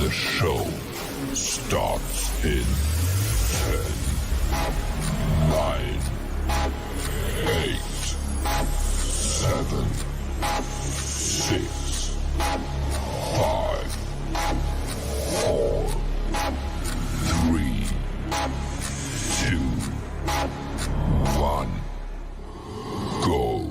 The show starts in 10, 9, 8, 7, 6, 5, 4, 3, 2, 1, go.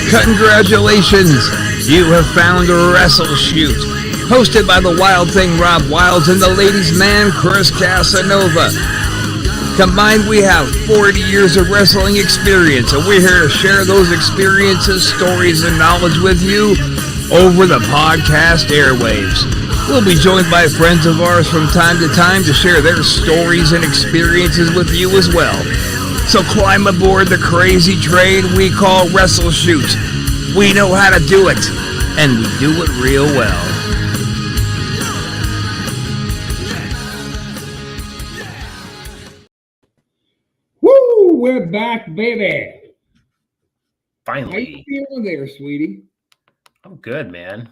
Congratulations! You have found WrestleShoot, hosted by the Wild Thing Rob Wilds and the Ladies' Man Chris Casanova. Combined, we have 40 years of wrestling experience, and we're here to share those experiences, stories, and knowledge with you over the podcast airwaves. We'll be joined by friends of ours from time to time to share their stories and experiences with you as well. So climb aboard the crazy train we call WrestleShoot. We know how to do it, and we do it real well. Woo! We're back, baby. Finally. How you feeling there, sweetie? I'm good, man.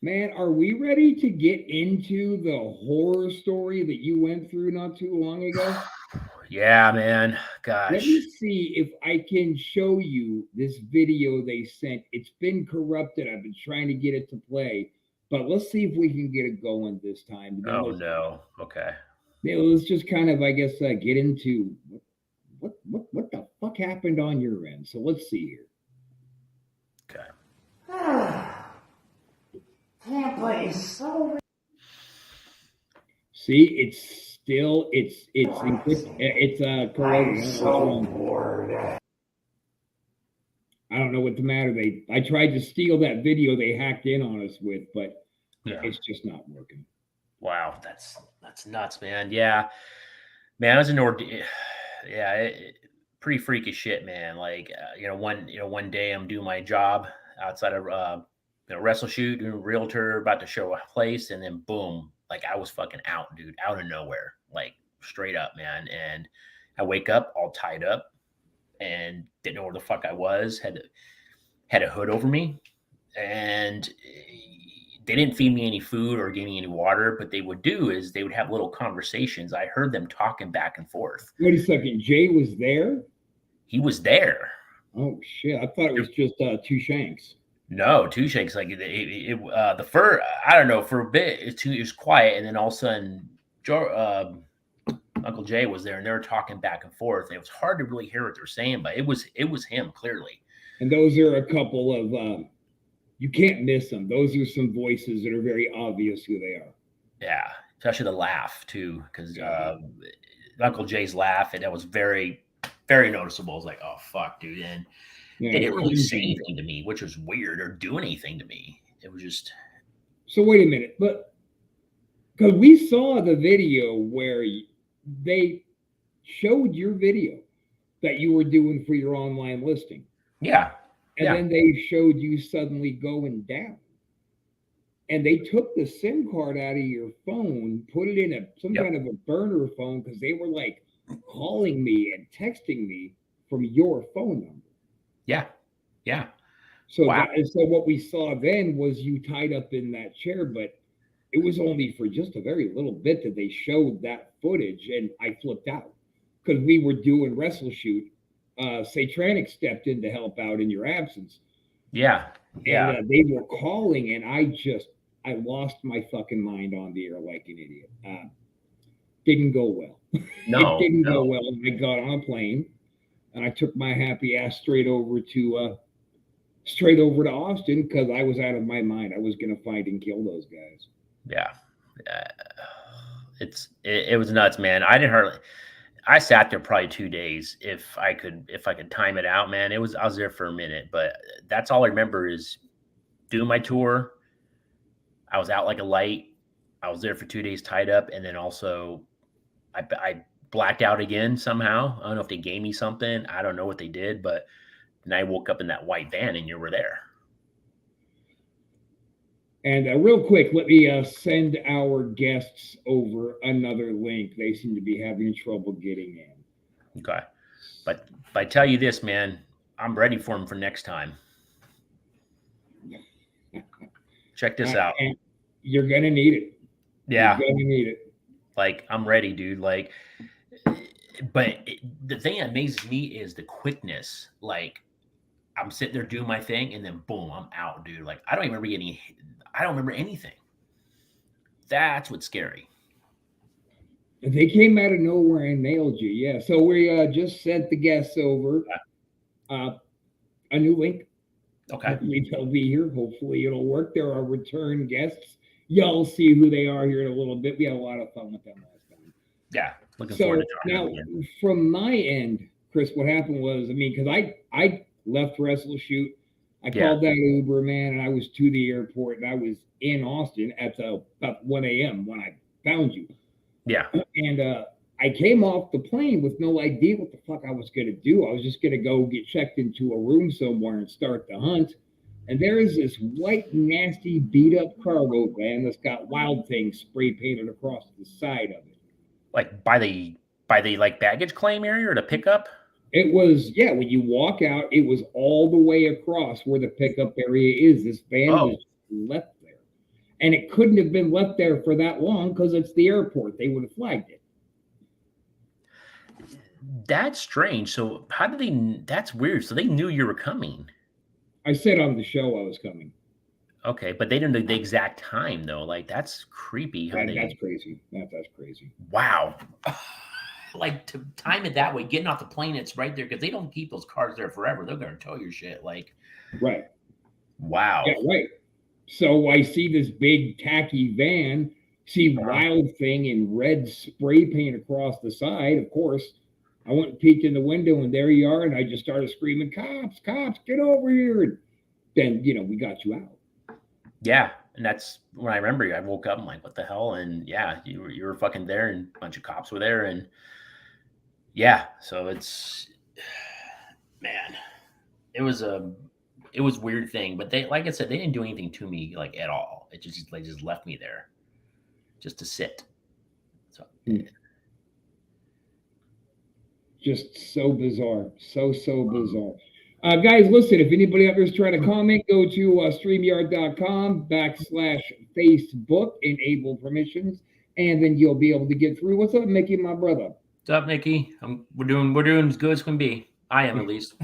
Man, are we ready to get into the horror story that you went through not too long ago? Yeah, man. Gosh. Let me see if I can show you this video they sent. It's been corrupted. I've been trying to get it to play, but let's see if we can get it going this time. Oh, no. Okay. Yeah, let's just kind of, I guess, get into what the fuck happened on your end. So let's see here. Okay. Can't play so. See, it's still it's corroded. So bored. I don't know what the matter. I tried to steal that video they hacked in on us with, but Yeah. it's just not working. Wow, that's nuts, man. Yeah, man, it was an ordeal. Yeah, pretty freaky shit, man. Like, one day I'm doing my job outside of WrestleShoot, doing a realtor, about to show a place, and then boom, like I was fucking out, dude, out of nowhere, like straight up, man. And I wake up all tied up and didn't know where the fuck I was. Had a hood over me, and they didn't feed me any food or give me any water, but they would do is they would have little conversations. I heard them talking back and forth. Wait a second, Jay was there? He was there. Oh shit! I thought it was just two shanks. No, two shakes. Like the fur. I don't know. For a bit, it was quiet, and then all of a sudden, Uncle Jay was there, and they were talking back and forth. And it was hard to really hear what they're saying, but it was him clearly. And those are a couple of you can't miss them. Those are some voices that are very obvious who they are. Yeah, especially the laugh too, because Uncle Jay's laugh, and that was very, very noticeable. I was like, oh fuck, dude, and they didn't really say anything to me, which was weird, or do anything to me. It was just. So wait a minute, but because we saw the video where they showed your video that you were doing for your online listing. Yeah. And then they showed you suddenly going down. And they took the SIM card out of your phone, put it in some kind of a burner phone, because they were like calling me and texting me from your phone number. Yeah. Yeah. So, so what we saw then was you tied up in that chair, but it was only for just a very little bit that they showed that footage, and I flipped out because we were doing WrestleShoot. Satranic stepped in to help out in your absence. Yeah. Yeah. And they were calling, and I lost my fucking mind on the air like an idiot. Didn't go well. No. It didn't go well. I got on a plane, and I took my happy ass straight over to Austin because I was out of my mind. I was going to find and kill those guys. Yeah. It was nuts, man. I sat there probably 2 days if I could time it out, man. I was there for a minute, but that's all I remember is doing my tour. I was out like a light. I was there for 2 days tied up, and then also I blacked out again somehow. I don't know if they gave me something. I don't know what they did, but then I woke up in that white van and you were there. And real quick, let me send our guests over another link. They seem to be having trouble getting in. Okay. But I tell you this, man, I'm ready for him for next time. Check this out. And you're gonna need it. Yeah. You're gonna need it. Like, I'm ready, dude. Like, but the thing that amazes me is the quickness. Like, I'm sitting there doing my thing, and then boom, I'm out, dude. Like, I don't even remember I don't remember anything. That's what's scary. They came out of nowhere and nailed you. Yeah. So we just sent the guests over a new link. Okay. Hopefully they'll be here. Hopefully it'll work. There are return guests. Y'all see who they are here in a little bit. We had a lot of fun with them last time. Yeah. Looking forward to now, again. from my end, Chris, what happened was, I mean, because I left WrestleShoot. I called that Uber, man, and I was to the airport, and I was in Austin at about 1 a.m. when I found you. Yeah. And I came off the plane with no idea what the fuck I was going to do. I was just going to go get checked into a room somewhere and start the hunt. And there is this white, nasty, beat-up cargo van that's got Wild Thing spray painted across the side of it. Like by the like baggage claim area or the pickup? It was, yeah, when you walk out, it was all the way across where the pickup area is. This van was left there. And it couldn't have been left there for that long because it's the airport. They would have flagged it. That's strange. So how did they? That's weird. So they knew you were coming. I said on the show I was coming. Okay, but they didn't know the exact time though. Like that's creepy. That's crazy. That's crazy. Wow. Like to time it that way, getting off the plane, it's right there because they don't keep those cars there forever. They're gonna tow your shit. Like, right. Wow. Yeah, right. So I see this big tacky van, see Wild Thing in red spray paint across the side. Of course, I went and peeked in the window, and there you are. And I just started screaming, "Cops! Cops! Get over here!" And then we got you out. Yeah, and that's when I remember you. I woke up, I'm like, "What the hell?" And yeah, you were fucking there, and a bunch of cops were there, and yeah. So it's, man, it was a weird thing, but they, like I said, they didn't do anything to me like at all. It just they just left me there, just to sit. So. Just so bizarre. So bizarre. Guys, listen, if anybody out there is trying to comment, go to StreamYard.com/Facebook, enable permissions, and then you'll be able to get through. What's up, Mickey, my brother? What's up, Mickey? We're doing as good as can be. I am, at least.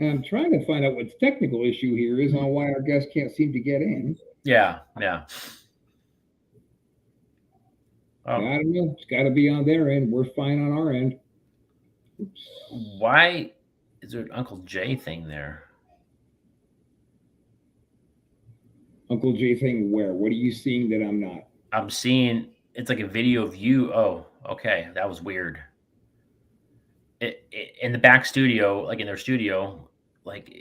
I'm trying to find out what the technical issue here is on why our guests can't seem to get in. Yeah. I don't know. It's got to be on their end. We're fine on our end. Oops. Why is there an Uncle Jay thing there? Uncle Jay thing where? What are you seeing that I'm not? I'm seeing, it's like a video of you. Oh, okay. That was weird. In the back studio, like in their studio, like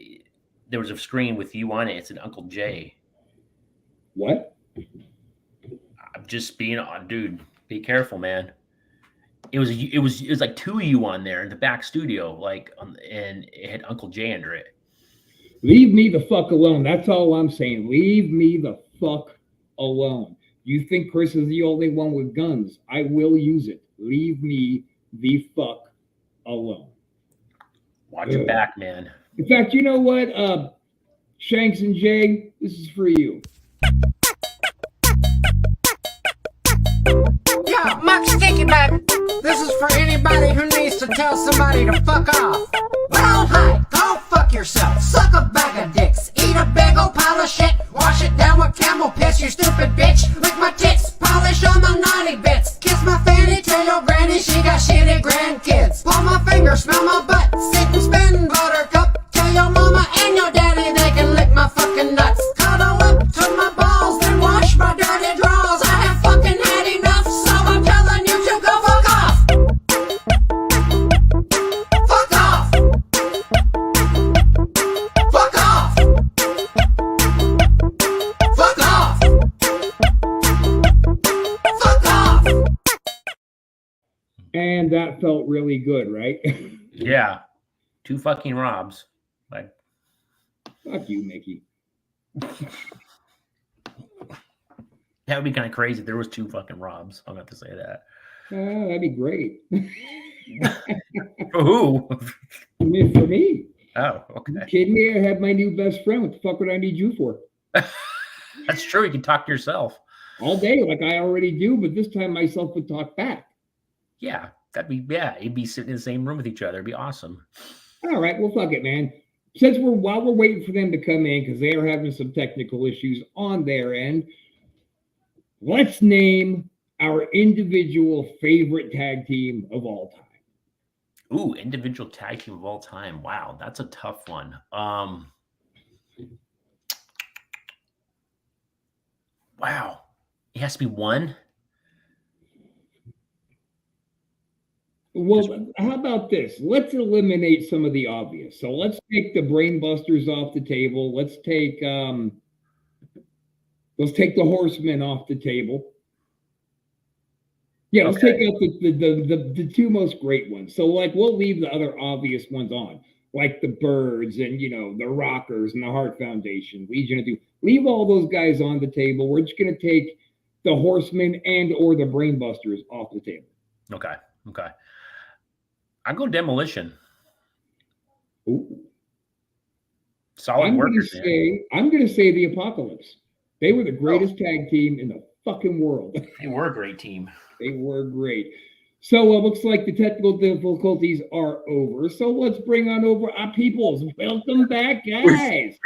there was a screen with you on it. It's an Uncle Jay. What? I'm just being on, dude. Be careful, man. It was like two of you on there in the back studio, like, and it had Uncle Jay under it. Leave me the fuck alone. That's all I'm saying. Leave me the fuck alone. You think Chris is the only one with guns? I will use it. Leave me the fuck alone. Watch your back, man. In fact, you know what? Shanks and Jay, this is for you. Yo, Mark Sticky Back. This is for anybody who needs to tell somebody to fuck off. Well, hi, go fuck yourself. Suck a bag of dicks. Eat a big old pile of shit. Wash it down with camel piss, you stupid bitch. Lick my tits, polish on my naughty bits. Kiss my fanny, tell your granny she got shitty grandkids. Pull my finger, smell my butt. Sit and spin, buttercup. Tell your mama and your daddy they can lick my fucking nuts. Cuddle up to my balls, then wash my dirty drawers. I have fucking had enough, so I'm telling you to go fuck off. Fuck off. Fuck off. Fuck off. Fuck off. And that felt really good, right? Yeah. Two fucking Robs. Like, Fuck you, Mickey. That would be kind of crazy if there was 2 fucking Robs. I'm going to have to say that. That'd be great. For who? For me. Oh, You okay. kidding me? I have my new best friend. What the fuck would I need you for? That's true. You can talk to yourself. All day, like I already do, but this time myself would talk back. Yeah. You'd be sitting in the same room with each other. It'd be awesome. All right, well, fuck it, man. While we're waiting for them to come in, because they are having some technical issues on their end, let's name our individual favorite tag team of all time. Ooh, individual tag team of all time. Wow, that's a tough one. Wow. It has to be one. Well, how about this? Let's eliminate some of the obvious. So let's take the Brain Busters off the table. Let's take the Horsemen off the table. Yeah, let's take out the 2 most great ones. So like we'll leave the other obvious ones on, like the Birds and the Rockers and the Heart Foundation, Legion of Doom. Leave all those guys on the table. We're just gonna take the Horsemen and or the Brain Busters off the table. Okay. I go Demolition. Ooh. Solid workers. I'm gonna say the Apocalypse. They were the greatest tag team in the fucking world. They were a great team. They were great. So it looks like the technical difficulties are over. So let's bring on over our peoples. Welcome back, guys.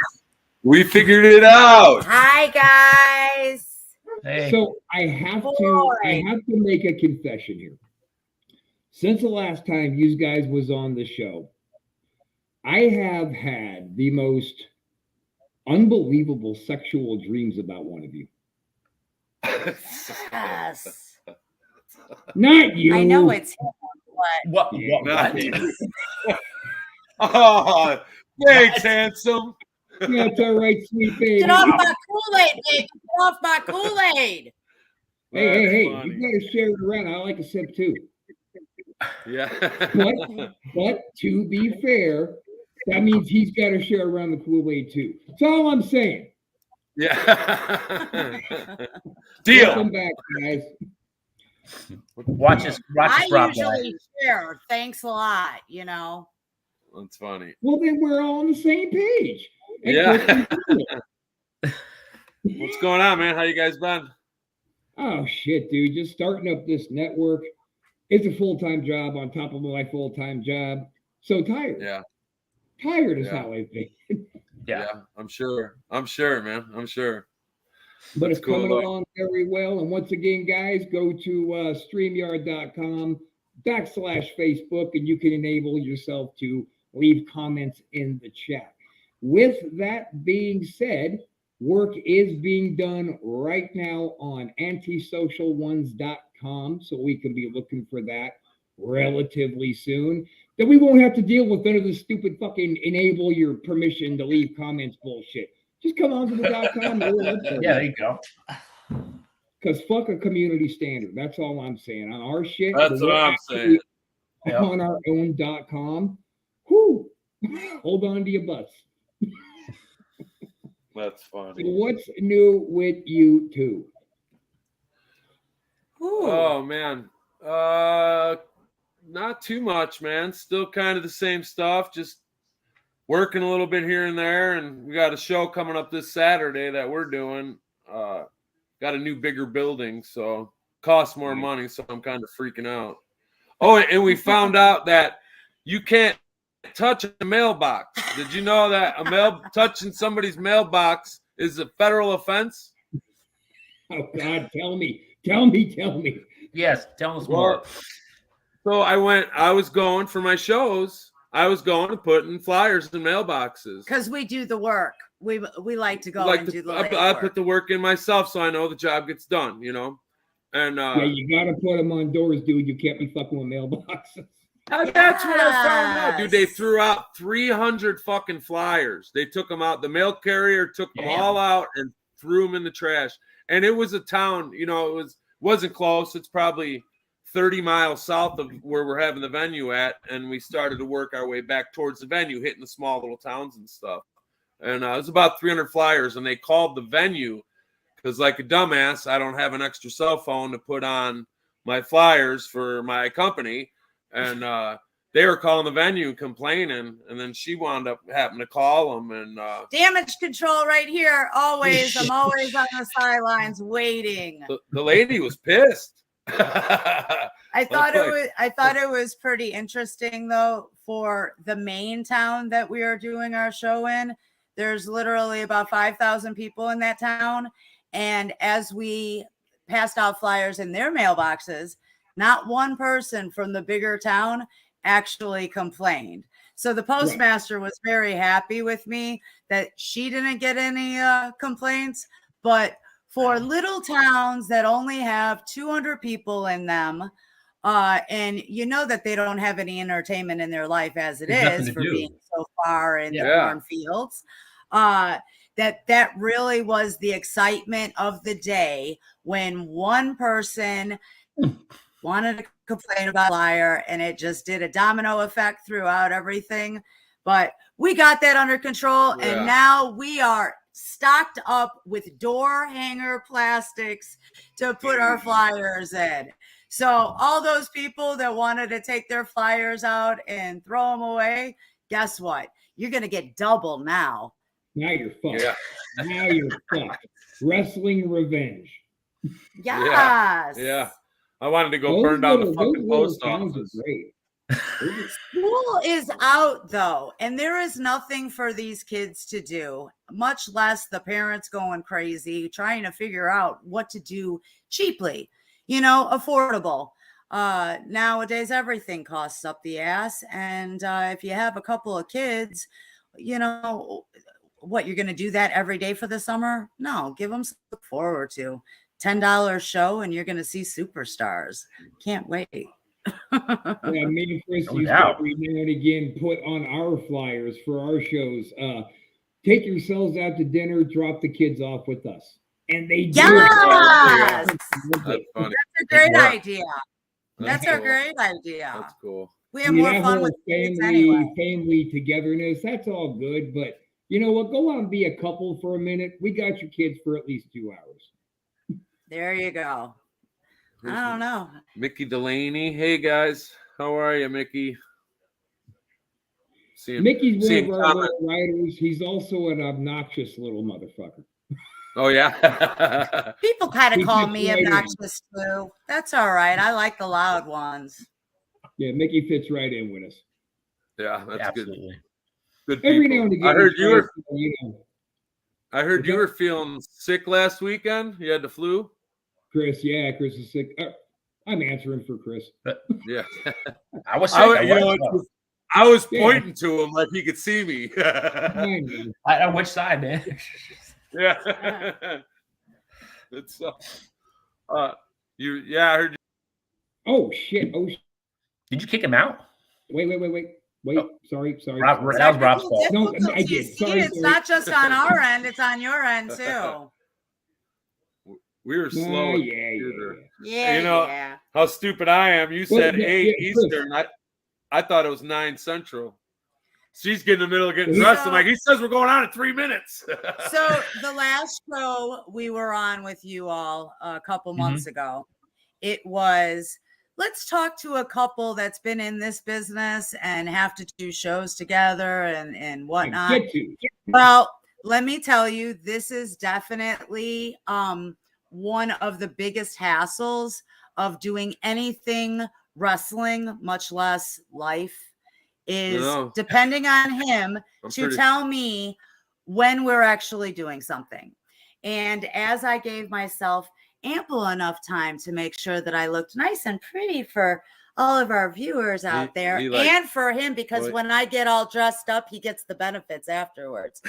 We figured it out. Hi, guys. Hey. So I have to make a confession here. Since the last time you guys was on the show, I have had the most unbelievable sexual dreams about one of you. Yes. Not you. I know it's him, but What? Oh, thanks, handsome. That's all right, sweet baby. get off my Kool-Aid, baby. Get off my Kool-Aid. Hey, Funny. you gotta share it around. I like a sip too. Yeah. But to be fair, that means he's got to share around the Kool-Aid too. That's all I'm saying. Yeah. Deal. Welcome back, guys. Watch this. I Rob usually share. Thanks a lot, That's funny. Well, then we're all on the same page. And Yeah. Chris- What's going on, man? How you guys been? Oh shit, dude! Just starting up this network. It's a full-time job on top of my full-time job. So tired. Yeah. Tired is Yeah. how I've been. Yeah. I'm sure, man. I'm sure. But That's it's cool, coming though. along very well. And once again, guys, go to StreamYard.com/Facebook, and you can enable yourself to leave comments in the chat. With that being said, work is being done right now on antisocialones.com, so we can be looking for that relatively soon. Then we won't have to deal with none of the stupid fucking enable your permission to leave comments bullshit. Just come on to the .com. Yeah, there you go. Because fuck a community standard. That's all I'm saying. On our shit, That's what I'm saying. On our own .com, whoo, hold on to your butts. That's funny. So what's new with you two? Oh man. Not too much, man. Still kind of the same stuff. Just working a little bit here and there. And we got a show coming up this Saturday that we're doing. Got a new, bigger building, so costs more money. So I'm kind of freaking out. Oh, and we found out that you can't touch a mailbox. Did you know that touching somebody's mailbox is a federal offense? Oh God, tell me. Yes, tell us more. So I was going for my shows. I was going to put in flyers in mailboxes. Because we do the work. We like to go and do the I put the work in myself, so I know the job gets done, And Yeah, you gotta put them on doors, dude. You can't be fucking with mailboxes. That's what I found out, dude. They threw out 300 fucking flyers. They took them out. The mail carrier took them all out and threw them in the trash. And it was a town, it wasn't close. It's probably 30 miles south of where we're having the venue at. And we started to work our way back towards the venue, hitting the small little towns and stuff. and it was about 300 flyers, and they called the venue because, like a dumbass, I don't have an extra cell phone to put on my flyers for my company, and they were calling the venue and complaining, and then she wound up having to call them. And Damage control right here. Always. I'm always on the sidelines waiting. the lady was pissed. I thought it was pretty interesting though, for the main town that we are doing our show in. There's literally about 5,000 people in that town. And as we passed out flyers in their mailboxes, not one person from the bigger town actually complained. So the postmaster was very happy with me that she didn't get any complaints. But for little towns that only have 200 people in them, and you know that they don't have any entertainment in their life as it is for being so far in the cornfields, that really was the excitement of the day when one person wanted to complain about a flyer, and it just did a domino effect throughout everything. But we got that under control, and now we are stocked up with door hanger plastics to put our flyers in. So all those people that wanted to take their flyers out and throw them away, guess what? You're going to get double now. Now you're fucked. Now you're fucked. Wrestling revenge. Yes. Yeah. I wanted to go burn down the fucking post office. Great. School is out though, and there is nothing for these kids to do, much less the parents going crazy trying to figure out what to do cheaply, affordable. Nowadays everything costs up the ass, and if you have a couple of kids, what, you're going to do that every day for the summer? No, give them something to look forward to. $10 show and you're going to see superstars. Can't wait. Yeah, me and Chris used to every now and again put on our flyers for our shows. Take yourselves out to dinner, drop the kids off with us. And they do. Yes! That's funny. That's a great idea. That's a great idea. That's cool. We have more fun with kids anyway. Family togetherness, that's all good. But you know what? Go out and be a couple for a minute. We got your kids for at least 2 hours. There you go. I don't know. Mickey Delaney. Hey guys, how are you, Mickey? Mickey's one of our little writers. He's also an obnoxious little motherfucker. Oh yeah. People kind of call me obnoxious too. That's all right. I like the loud ones. Yeah, Mickey fits right in with us. Yeah, that's Absolutely. good. Every now and again, I heard you were. I heard you were feeling sick last weekend. You had the flu. Chris is sick. I'm answering for Chris. Yeah. I was sick. I was pointing to him like he could see me. On which side, man? Yeah. It's I heard you. Oh shit. Did you kick him out? Wait. Oh. Sorry. That was Rob's fault. No, I did. Sorry. It's not just on our end; it's on your end too. We were slow. Yeah. You know how stupid I am. You said 8 Eastern. I thought it was 9 Central. She's getting in the middle of getting dressed. I'm like, he says we're going on in 3 minutes. So the last show we were on with you all a couple months ago, it was, let's talk to a couple that's been in this business and have to do shows together and whatnot. Well, let me tell you, this is definitely one of the biggest hassles of doing anything wrestling, much less life, is depending on him to tell me when we're actually doing something. And as I gave myself ample enough time to make sure that I looked nice and pretty for all of our viewers out there and for him, because when I get all dressed up, he gets the benefits afterwards.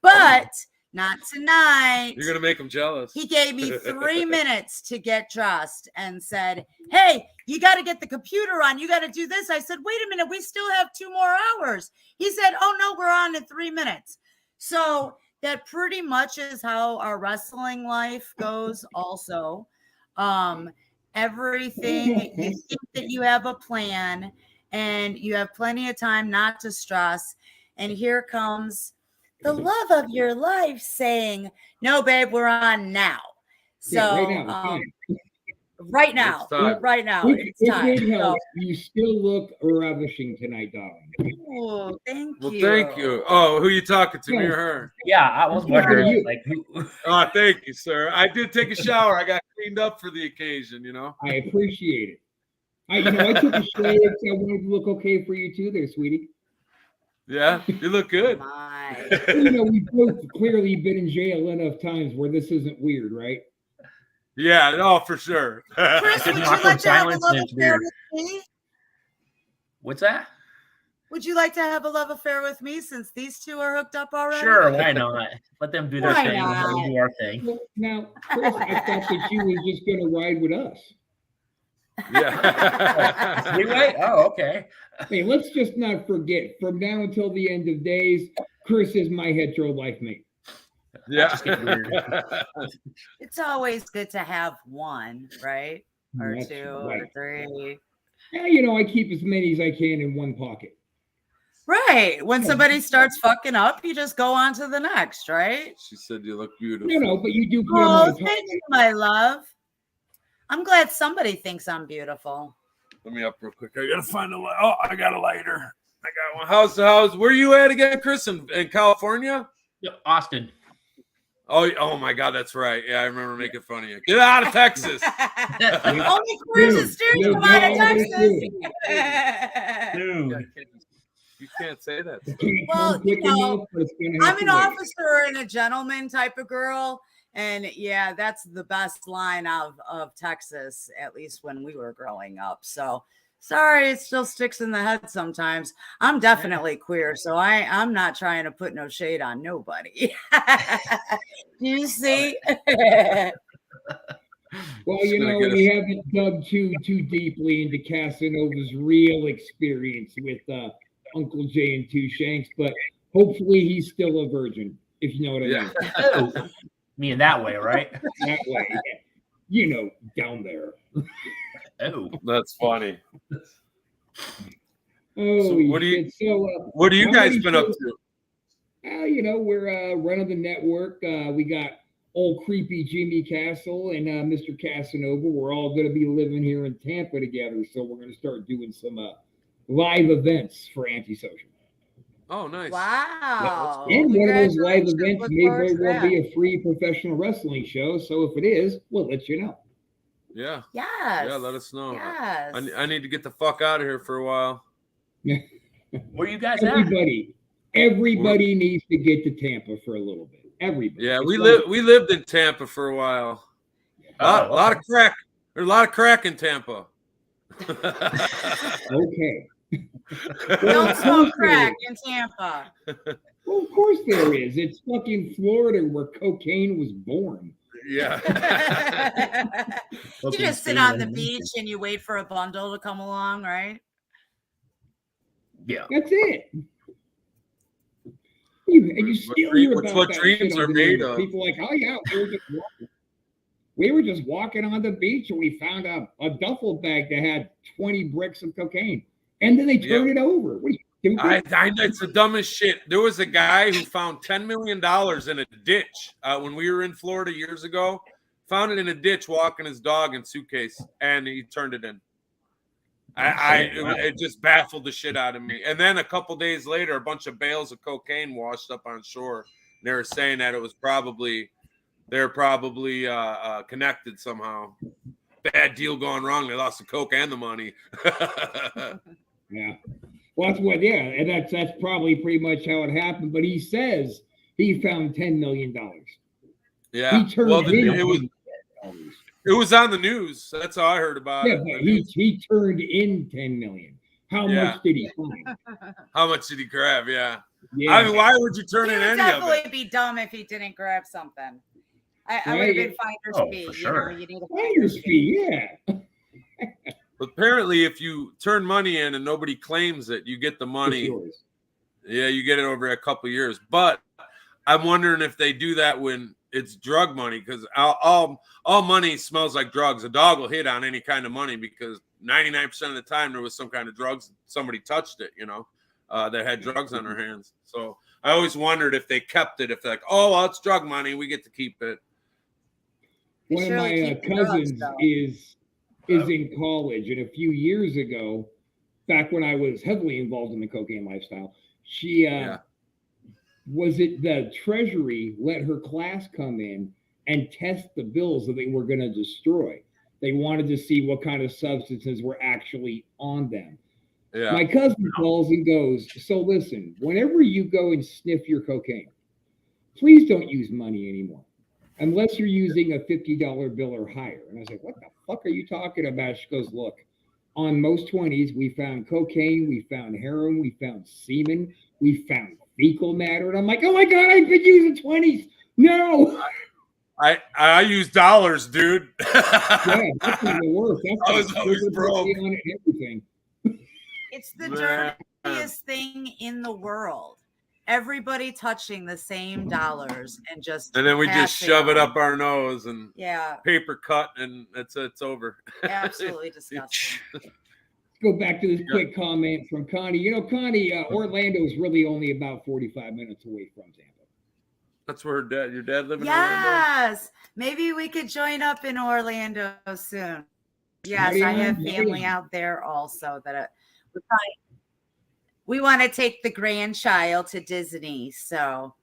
But not tonight. You're going to make him jealous. He gave me 3 minutes to get dressed and said, hey, you got to get the computer on. You got to do this. I said, wait a minute. We still have 2 more hours. He said, oh, no, we're on in 3 minutes. So that pretty much is how our wrestling life goes also. Everything, you think that you have a plan and you have plenty of time not to stress. And here comes the love of your life saying, no, babe, we're on now. So right now, it's time. It helps. You still look ravishing tonight, darling. Oh, thank you. Well, thank you. Oh, who you talking to, me or her? Yeah, I was wondering, like, who? Oh, thank you, sir. I did take a shower. I got cleaned up for the occasion, you know. I appreciate it. I took a shave. I wanted to look okay for you too, there, sweetie. Yeah, you look good. We've both clearly been in jail enough times where this isn't weird, right? Yeah, no, for sure. Chris, would you like to have a love affair with me? What's that? Would you like to have a love affair with me since these two are hooked up already? Sure, why not? Let them do their thing. We'll do our thing. Well, now, Chris, I thought that you were just going to ride with us. Yeah. Anyway, oh, okay. Hey, let's just not forget, from now until the end of days, Chris is my hetero life mate. Yeah. It's always good to have one, right? Or That's two, right. or three. Yeah, I keep as many as I can in one pocket. Right. When somebody starts fucking up, you just go on to the next, right? She said you look beautiful. But you do put Oh, them on thank you, my love. I'm glad somebody thinks I'm beautiful. Let me up real quick. I gotta find a light. Oh, I got a lighter. I got one. How's where you at again, Chris? In California? Yeah, Austin. Oh my God, that's right. Yeah, I remember making fun of you. Get out of Texas. Only Chris is steering you out of Texas. Dude. You can't say that. Well, I'm an officer and a gentleman type of girl. And yeah, that's the best line of Texas, at least when we were growing up. So sorry, it still sticks in the head sometimes. I'm definitely queer, so I'm not trying to put no shade on nobody. You see? Well, we haven't dug too deeply into Casanova's real experience with Uncle Jay and Two Shanks, but hopefully he's still a virgin, if you know what I mean. Oh, mean that way, right? That way, down there. Oh, that's funny. Oh, so what do you guys been up to? We're running the network. We got old creepy Jimmy Castle and Mr. Casanova. We're all going to be living here in Tampa together, so we're going to start doing some live events for Antisocial. Oh, nice. Wow. And one of those live events may very well be a free professional wrestling show. So if it is, we'll let you know. Yeah. Yes. Yeah, let us know. Yes. I need to get the fuck out of here for a while. Where you guys Everybody needs to get to Tampa for a little bit. Everybody. Yeah, we lived in Tampa for a while. A lot of crack. There's a lot of crack in Tampa. Okay. Don't smoke crack in Tampa. Well, of course there is. It's fucking Florida where cocaine was born. Yeah. You just sit on the beach and you wait for a bundle to come along, right? Yeah. That's it. You still hear about what that dreams shit are on the made news. of. People are like, oh yeah, we were just walking on the beach and we found a duffel bag that had 20 bricks of cocaine. And then they turned it over. What are you doing? It's the dumbest shit. There was a guy who found $10 million in a ditch when we were in Florida years ago. Found it in a ditch walking his dog in suitcase, and he turned it in. It just baffled the shit out of me. And then a couple days later, a bunch of bales of cocaine washed up on shore. And they were saying that it was they're probably connected somehow. Bad deal gone wrong. They lost the coke and the money. Yeah. Well, and that's probably pretty much how it happened. But he says he found $10 million. Yeah. It was on the news. That's how I heard about it. Yeah, but he turned in $10 million. How much did he find? How much did he grab? Yeah. Yeah. I mean, why would you turn in any of it? Definitely be dumb if he didn't grab something. I would have been finder's fee. For sure. You need a finder's fee, yeah. Apparently, if you turn money in and nobody claims it, you get the money. Yeah, you get it over a couple of years. But I'm wondering if they do that when it's drug money, because all money smells like drugs. A dog will hit on any kind of money because 99% of the time there was some kind of drugs. Somebody touched it, that had drugs on their hands. So I always wondered if they kept it, if they're like, oh, well, it's drug money, we get to keep it. One of my cousins is in college, and a few years ago, back when I was heavily involved in the cocaine lifestyle, she was it the Treasury let her class come in and test the bills that they were going to destroy. They wanted to see what kind of substances were actually on them. Yeah. My cousin calls and goes, so listen, whenever you go and sniff your cocaine, please don't use money anymore, unless you're using a $50 bill or higher. And I was like, what the fuck are you talking about? She goes, look, on most 20s, we found cocaine, we found heroin, we found semen, we found fecal matter. And I'm like, oh my God, I've been using 20s. No. I use dollars, dude. Yeah, that's even the worst. I was always broke. On it and everything. It's the dirtiest thing in the world. Everybody touching the same dollars and then we just shove it up our nose and paper cut and it's over. Absolutely disgusting. Let's go back to this quick comment from Connie. You know, Connie, Orlando is really only about 45 minutes away from Tampa. That's where your dad lives in Orlando? Yes. Maybe we could join up in Orlando soon. Yes, I have family out there also that we want to take the grandchild to Disney. So,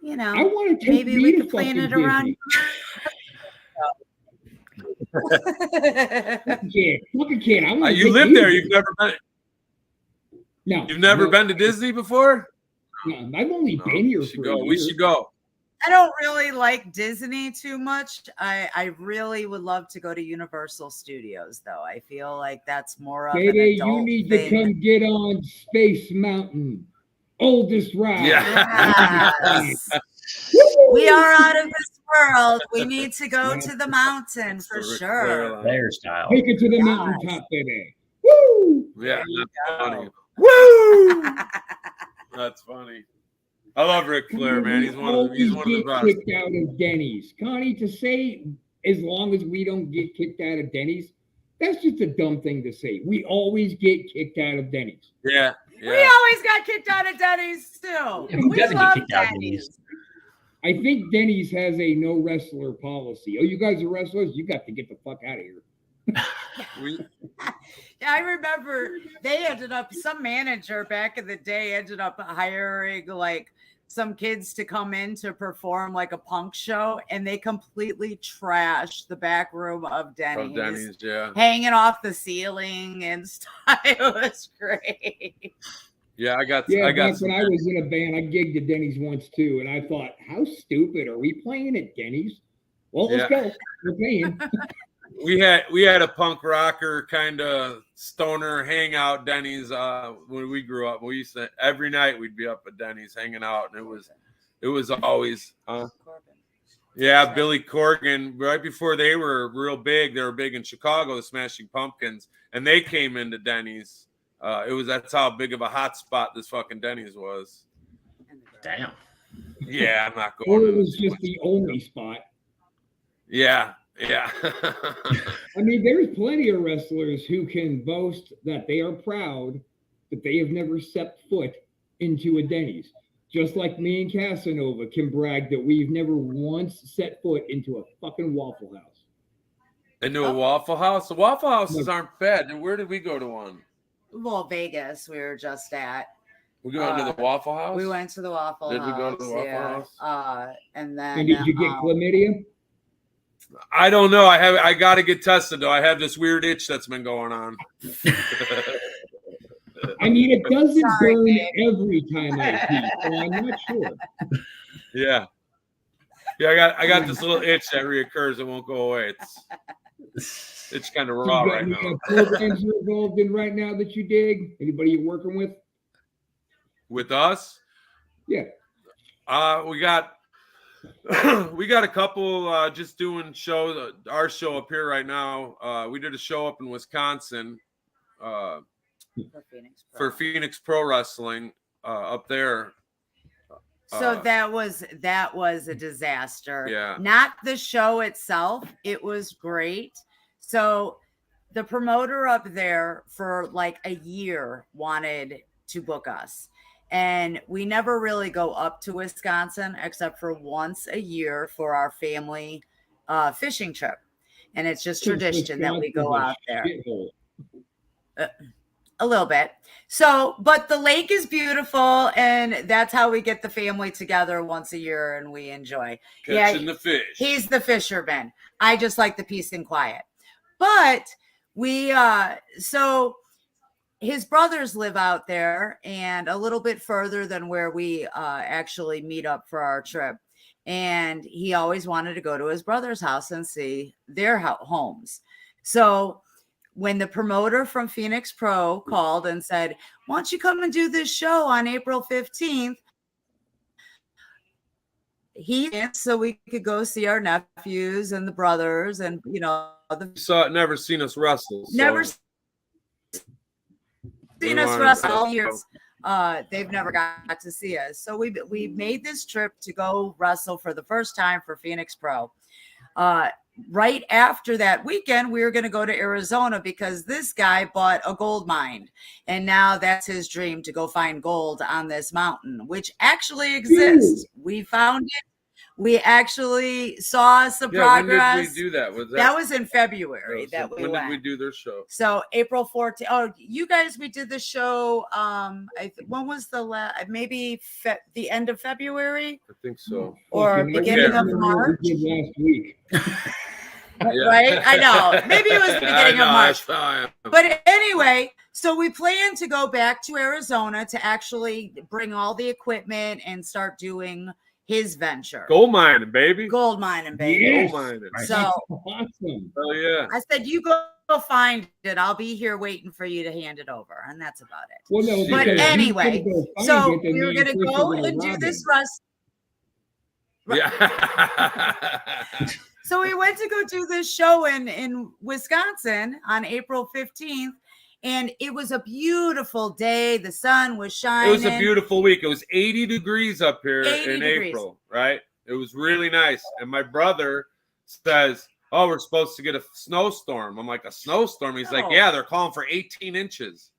you know, I want to maybe we could plan it around. Kid. You live there. You've never been. No. You've never been to Disney before? No, I've only been here for a year. We should go. I don't really like Disney too much. I really would love to go to Universal Studios, though. I feel like that's more of an adult you need thing. to come get on Space Mountain, oldest ride. Yes. We are out of this world. We need to go to the mountain for sure. Their style. Take it to the mountaintop, baby. Woo! Yeah, that's funny. Woo! That's funny. I love Ric Flair, man. He's one of the best. Kicked out of Denny's, Connie. To say as long as we don't get kicked out of Denny's, that's just a dumb thing to say. We always get kicked out of Denny's. Yeah. We always got kicked out of Denny's too. We love Denny's. I think Denny's has a no wrestler policy. Oh, you guys are wrestlers? You got to get the fuck out of here. I remember some manager back in the day ended up hiring like some kids to come in to perform like a punk show, and they completely trashed the back room of Denny's. Hanging off the ceiling and stuff. It was great. Yeah, I got. When I was in a band, I gigged at Denny's once too, and I thought, how stupid are we playing at Denny's? Well, let's go. We're playing. We had a punk rocker kind of stoner hangout Denny's when we grew up. We used to every night we'd be up at Denny's hanging out, and it was always Billy Corgan. Right before they were real big, they were big in Chicago, the Smashing Pumpkins, and they came into Denny's. That's how big of a hot spot this fucking Denny's was. Damn. Yeah, I'm not going. Or it was just the only spot. Yeah. I mean, there's plenty of wrestlers who can boast that they are proud that they have never set foot into a Denny's. Just like me and Casanova can brag that we've never once set foot into a fucking Waffle House. Into a Waffle House? The Waffle Houses aren't bad. And where did we go to one? Well, Vegas, we were just at. We went to the Waffle House? We went to the Waffle House. Did we go to the Waffle House? And did you get chlamydia? I don't know. I got to get tested though. I have this weird itch that's been going on. I mean, it doesn't burn every time I pee, so I'm not sure. Yeah. I got this little itch that reoccurs. It won't go away. It's kind of raw right now. Programs you're involved in right now that you dig? Anybody you're working with? With us? Yeah. We got a couple just doing shows. Our show up here right now. We did a show up in Wisconsin for Phoenix Pro Wrestling up there. So that was a disaster. Yeah. Not the show itself. It was great. So the promoter up there for like a year wanted to book us. And we never really go up to Wisconsin except for once a year for our family fishing trip. And it's just tradition that we go out there. A little bit. So, but the lake is beautiful, and that's how we get the family together once a year, and we enjoy Catching the fish. He's the fisherman. I just like the peace and quiet. But we so his brothers live out there and a little bit further than where we actually meet up for our trip. And he always wanted to go to his brother's house and see their homes. So when the promoter from Phoenix Pro called and said, why don't you come and do this show on April 15th? So we could go see our nephews and the brothers and, you know, never seen us wrestle. So. Never seen us wrestle years. They've never got to see us. So we made this trip to go wrestle for the first time for Phoenix Pro. Right after that weekend, we were going to go to Arizona because this guy bought a gold mine. And now that's his dream, to go find gold on this mountain, which actually exists. We found it. We actually saw some progress. When did we do that? That was in February that we went. When did we do their show? So April 14th. Oh, you guys, we did the show. When was the last? Maybe the end of February? I think so. Or beginning of March? Last week. Right? I know. Maybe it was the beginning of March. But anyway, so we plan to go back to Arizona to actually bring all the equipment and start doing his venture. Gold mining, baby. Gold mining, baby. Yes. Gold mining. So awesome. Oh yeah. I said, you go find it. I'll be here waiting for you to hand it over. And that's about it. Well, no, But anyway, so we were going to go and do this Yeah. So we went to go do this show in Wisconsin on April 15th. And it was a beautiful day. The sun was shining. It was a beautiful week. It was 80 degrees up here in April, right? It was really nice. And my brother says, oh, we're supposed to get a snowstorm. I'm like, a snowstorm? He's like, yeah, they're calling for 18 inches.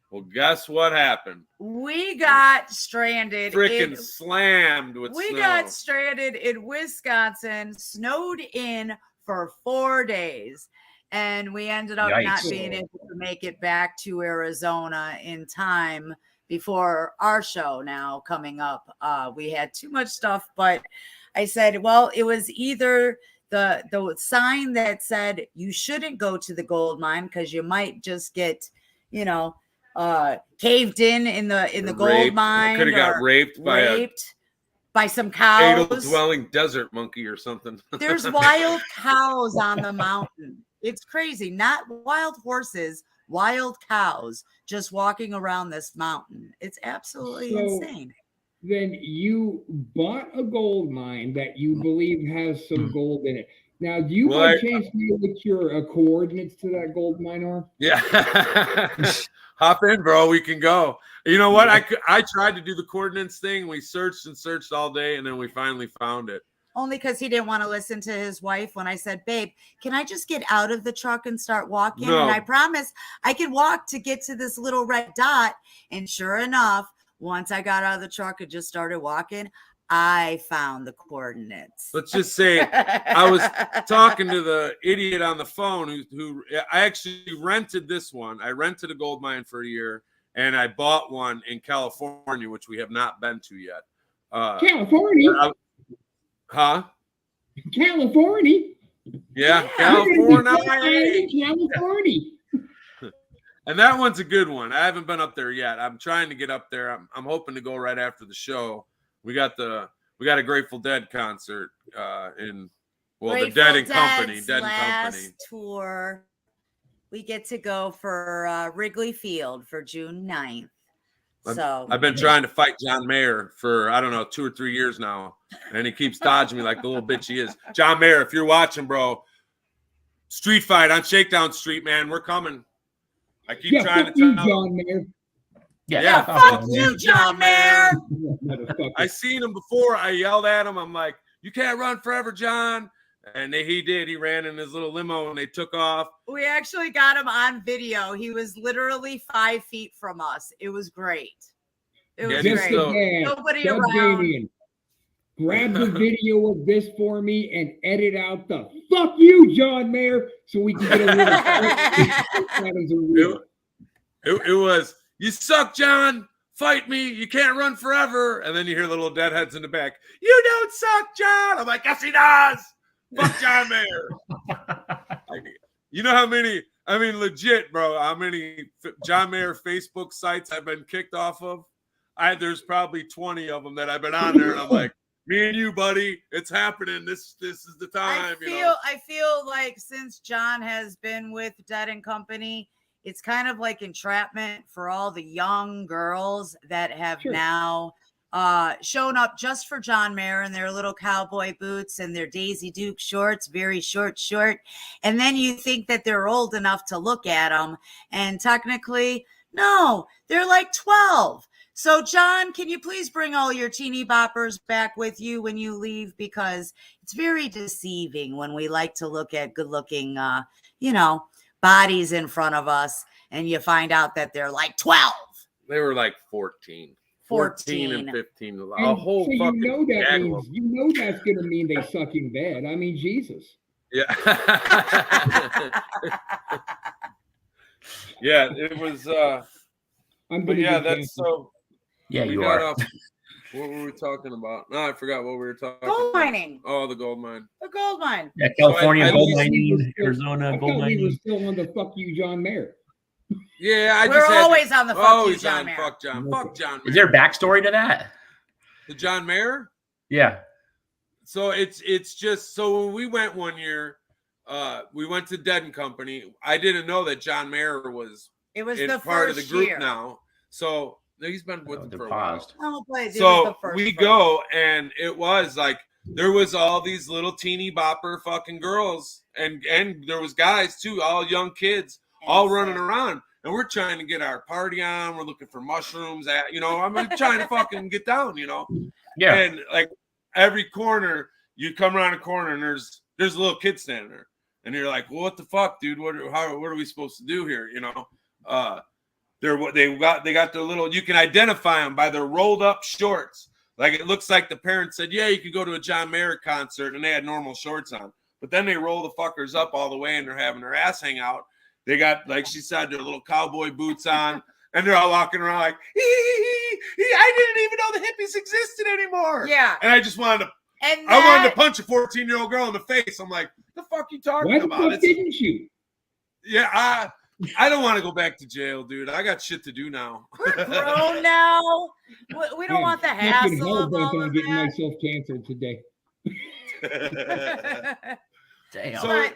Well, guess what happened? We got stranded. Freaking slammed with snow. We got stranded in Wisconsin, snowed in for 4 days. And we ended up not being able to make it back to Arizona in time before our show now coming up. We had too much stuff, but I said, well, it was either the sign that said you shouldn't go to the gold mine because you might just get, caved in the gold mine. Could have got raped by some cows. Fatal dwelling desert monkey or something. There's wild cows on the mountain. It's crazy. Not wild horses, wild cows just walking around this mountain. It's absolutely insane. Then you bought a gold mine that you believe has some gold in it. Now, do you by chance know what your coordinates to that gold mine are? Yeah. Hop in, bro. We can go. You know what? I tried to do the coordinates thing. We searched and searched all day, and then we finally found it. Only because he didn't want to listen to his wife when I said, babe, can I just get out of the truck and start walking? No. And I promise I can walk to get to this little red dot. And sure enough, once I got out of the truck and just started walking, I found the coordinates. Let's just say I was talking to the idiot on the phone who I actually rented this one. I rented a gold mine for a year, and I bought one in California, which we have not been to yet. California? Huh? California? Yeah, California. California. And that one's a good one. I haven't been up there yet. I'm trying to get up there. I'm hoping to go right after the show. We got a Grateful Dead concert the Dead and Company. Dead and Company tour. We get to go for Wrigley Field for June 9th. So I've been trying to fight John Mayer for, 2 or 3 years now. And he keeps dodging me like the little bitch he is. John Mayer, if you're watching, bro, street fight on Shakedown Street, man. We're coming. I keep trying to tell you, John Mayer. Yeah, fuck you, John Mayer. I seen him before. I yelled at him. I'm like, you can't run forever, John. And he did. He ran in his little limo and they took off. We actually got him on video. He was literally 5 feet from us. It was great. It was Yeah, great. Nobody Doug around. Damien, grab the video of this for me and edit out the "fuck you, John Mayer" so we can get a little. It was, "You suck, John. Fight me. You can't run forever." And then you hear the little deadheads in the back. "You don't suck, John." I'm like, "Yes, he does. Fuck John Mayer." You know how many? I mean, legit, bro. How many John Mayer Facebook sites I've been kicked off of? There's probably 20 of them that I've been on there, and I'm like, "Me and you, buddy, it's happening. This is the time." I feel like since John has been with Dead and Company, it's kind of like entrapment for all the young girls that have now shown up just for John Mayer in their little cowboy boots and their Daisy Duke shorts, very short. And then you think that they're old enough to look at them. And technically, no, they're like 12. So, John, can you please bring all your teeny boppers back with you when you leave? Because it's very deceiving when we like to look at good-looking, bodies in front of us, and you find out that they're like 12. They were like 14. 14 and 15. And whole so fucking that means, that's going to mean they suck in bed. I mean, Jesus. Yeah. Yeah, it was. But yeah, that's so. Yeah, you are. What were we talking about? No, I forgot what we were talking about. Gold mining. Oh, the gold mine. The gold mine. Yeah, California gold I mining, Arizona gold We mining. were still on the "fuck you, John Mayer." Yeah, We're always on the "fuck you, John Mayer." Fuck John. Fuck John. Is there a backstory to that? The John Mayer? Yeah. So it's just, so when we went one year, we went to Dead and Company. I didn't know that John Mayer was the part of the first group year. now. So he's been with them for a while. So we go, and it was like there was all these little teeny bopper fucking girls, and there was guys too, all young kids, all running around, and we're trying to get our party on. We're looking for mushrooms, I'm trying to fucking get down, Yeah. And like every corner, you come around a corner, and there's a little kid standing there, and you're like, well, what the fuck, dude? What are we supposed to do here? They got their little, you can identify them by their rolled up shorts. Like it looks like the parents said, yeah, you could go to a John Mayer concert, and they had normal shorts on. But then they roll the fuckers up all the way, and they're having their ass hang out. They got, like she said, their little cowboy boots on, and they're all walking around like, I didn't even know the hippies existed anymore. Yeah. And I just wanted to punch a 14-year-old girl in the face. I'm like, the fuck you talking about? Why the fuck didn't you? Yeah, I don't want to go back to jail, dude. I got shit to do now. We're grown now. We don't want the hassle of all I'm of getting that. myself canceled today. Damn. So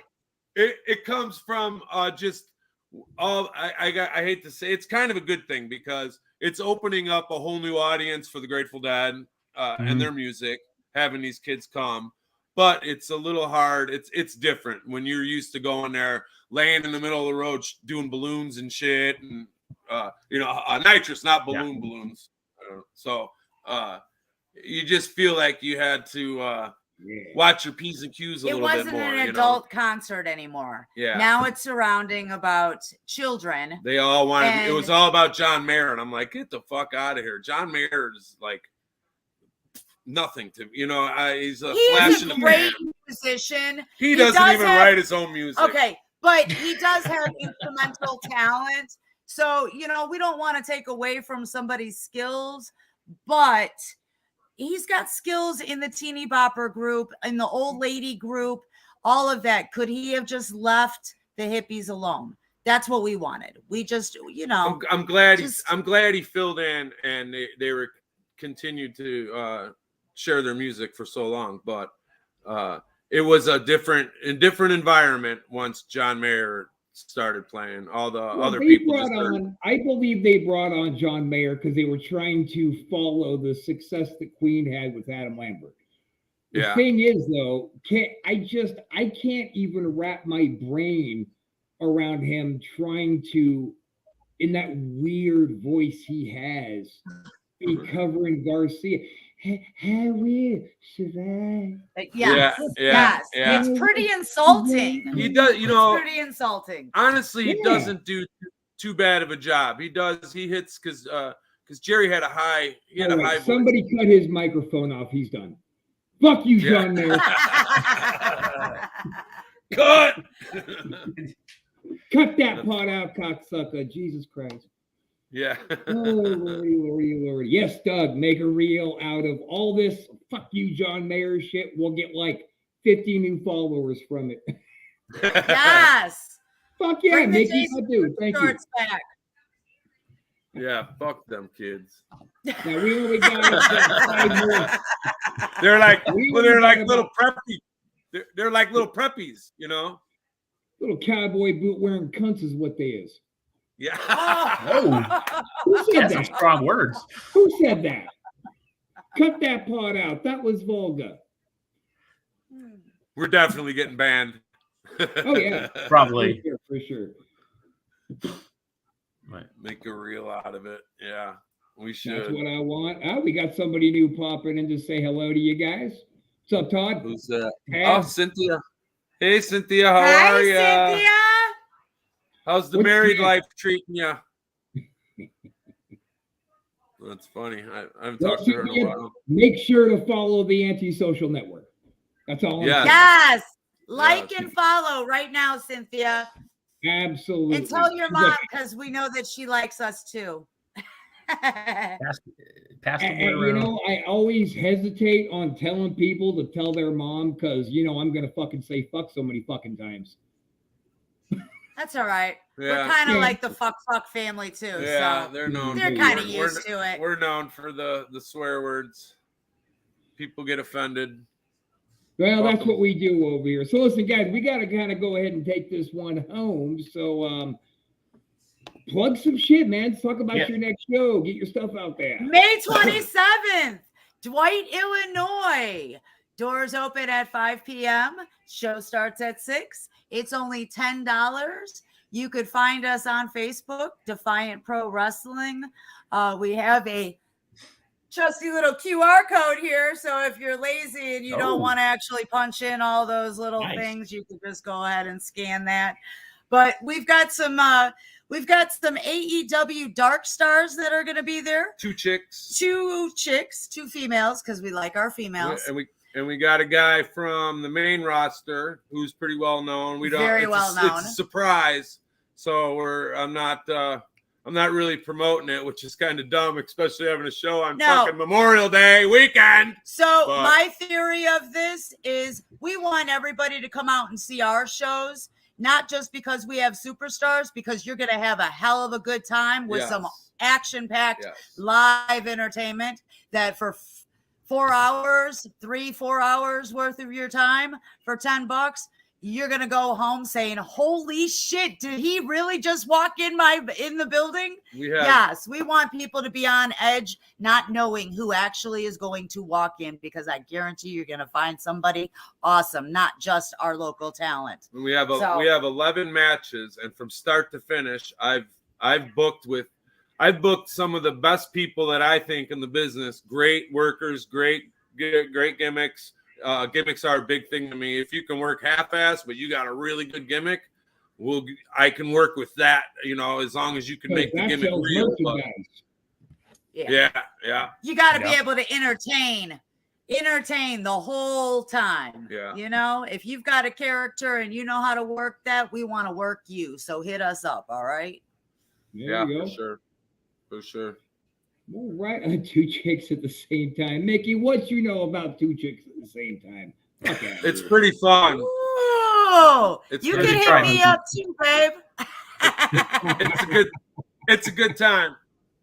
it comes from just all. I hate to say, it's kind of a good thing because it's opening up a whole new audience for the Grateful Dead and their music, having these kids come. But it's a little hard. It's different when you're used to going there, laying in the middle of the road, doing balloons and shit, and nitrous, not balloons. So you just feel like you had to watch your P's and Q's a little bit more. It wasn't an adult concert anymore. Yeah. Now it's surrounding about children. They all wanted. It was all about John Mayer, and I'm like, get the fuck out of here. John Mayer is like nothing to me. He's a flash in the pan. He is a great musician. He doesn't even write his own music. Okay, but he does have instrumental talent. So, we don't want to take away from somebody's skills, but he's got skills in the teeny bopper group, in the old lady group, all of that. Could he have just left the hippies alone? That's what we wanted. We just, I'm glad he filled in, and they were continued to share their music for so long, but it was a different environment once John Mayer started playing. All the other people I believe they brought on John Mayer because they were trying to follow the success that Queen had with Adam Lambert. The thing is, though, I can't even wrap my brain around him trying to, in that weird voice he has, be covering Garcia. How will survive? Yes, Yeah. it's pretty insulting. He does, It's pretty insulting. honestly, he doesn't do too bad of a job. He hits because Jerry had a high, voice. Somebody cut his microphone off. He's done. Fuck you, Yeah. John Mayer. Cut. Cut that pot out, cocksucker. Jesus Christ. Yeah. Oh, Lordy. Yes, Doug, make a reel out of all this fuck you, John Mayer shit. We'll get like 50 new followers from it. Yes. Fuck yeah, Bring the Mickey. Jason I do. Thank you. Shorts back. Yeah, fuck them kids. Now, we only got 5 more. They're like We they're only like got little preppies. They're like little preppies, you know? Little cowboy boot wearing cunts is what they is. Yeah. Oh, Who said yeah, some that? strong words. Who said that? Cut that part out. That was vulgar. We're definitely getting banned. Oh, yeah. Probably. For sure. Right. Make a reel out of it. Yeah. We That's should. what I want. Oh, we got somebody new popping in to say hello to you guys. What's up, Todd? Who's that? Ted? Oh, Cynthia. Hey, Cynthia. How Hi, are you? Cynthia. How's the What's married that? life treating you? That's funny. I haven't Well, talked to her in a Cynthia, while. make sure to follow the Antisocial Network. That's all I'm Yes. saying. Yes. Like Yeah. and follow right now, Cynthia. Absolutely. And tell your She's mom like, because we know that she likes us too. Pass the and, word you around. know, I always hesitate on telling people to tell their mom because, you know, I'm going to fucking say fuck so many fucking times. That's all right. Yeah. We're kind of Yeah. like the fuck family too. Yeah, So they're known. they're for- kind of we're- used to it. We're known for the swear words. People get offended. Well, that's Welcome. what we do over here. So listen, guys, we got to kind of go ahead and take this one home. So plug some shit, man. Talk about Yeah. your next show. Get your stuff out there. May 27th, Dwight, Illinois. Doors open at 5 p.m. Show starts at 6. It's only $10. You could find us on Facebook, Defiant Pro Wrestling. We have a trusty little QR code here. So if you're lazy and you don't want to actually punch in all those little Nice. things, you can just go ahead and scan that. But we've got some AEW Dark Stars that are going to be there. 2 chicks. 2 chicks, 2 females, because we like our females. And we got a guy from the main roster who's pretty well known. We don't Very it's well a, known. It's a surprise. So I'm not really promoting it, which is kind of dumb, especially having a show on fucking Memorial Day weekend. So But- my theory of this is we want everybody to come out and see our shows, not just because we have superstars, because you're going to have a hell of a good time with some action-packed live entertainment that for 4 hours, 3-4 hours worth of your time for $10, you're going to go home saying, holy shit, did he really just walk in the building? Yes, we want people to be on edge, not knowing who actually is going to walk in, because I guarantee you're going to find somebody awesome, not just our local talent. We have 11 matches, and from start to finish, I've booked some of the best people that I think in the business. Great workers, great gimmicks. Gimmicks are a big thing to me. If you can work half-ass, but you got a really good gimmick, I can work with that. You know, as long as you can make the gimmick real. Yeah. You got to be able to entertain the whole time. Yeah. You know, if you've got a character and you know how to work that, we want to work you. So hit us up. All right. For sure. All right, 2 chicks at the same time. Mickey, what you know about 2 chicks at the same time? It's pretty fun. Oh, you can hit me up too, babe. It's a good time.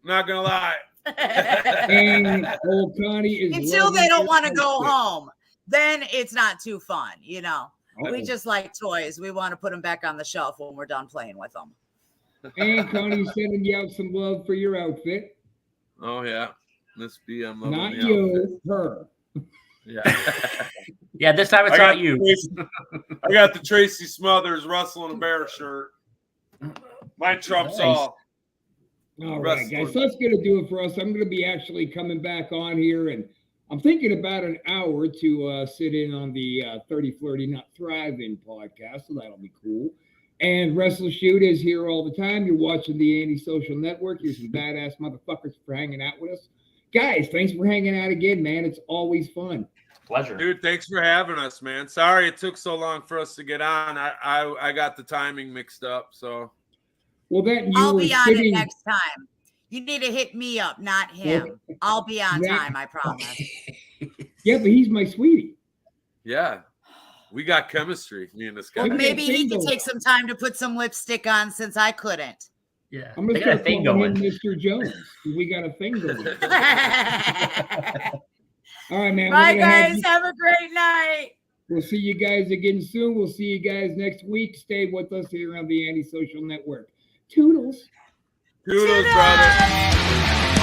Not gonna lie. And old Connie is until they don't want to go home. Then it's not too fun, you know. We just like toys. We want to put them back on the shelf when we're done playing with them. And Connie's sending you out some love for your outfit. Oh yeah, Miss B, I'm loving not the you, her. Yeah, yeah. This time it's not you. I got the Tracy Smothers Russell and a Bear shirt. My trumps all. All right, guys. So that's going to do it for us. I'm going to be actually coming back on here and I'm thinking about an hour to sit in on the 30 Flirty Not Thriving podcast, so that'll be cool. And WrestleShoot is here all the time. You're watching the Anti-Social Network. You're some badass motherfuckers for hanging out with us. Guys, thanks for hanging out again, man. It's always fun. Pleasure. Dude, thanks for having us, man. Sorry it took so long for us to get on. I got the timing mixed up, so. Well, then I'll be on it next time. You need to hit me up, not him. I'll be on Yeah. time, I promise. Yeah, but he's my sweetie. Yeah. We got chemistry, me and this guy. Well, Maybe maybe he single. can take some time to put some lipstick on since I couldn't. Yeah. I'm gonna They got a start thing calling going. him Mr. Jones. We got a thing going. All right, man. Bye, we're gonna guys. Have a great night. We'll see you guys again soon. We'll see you guys next week. Stay with us here on the Anti-Social Network. Toodles. Toodles, brother.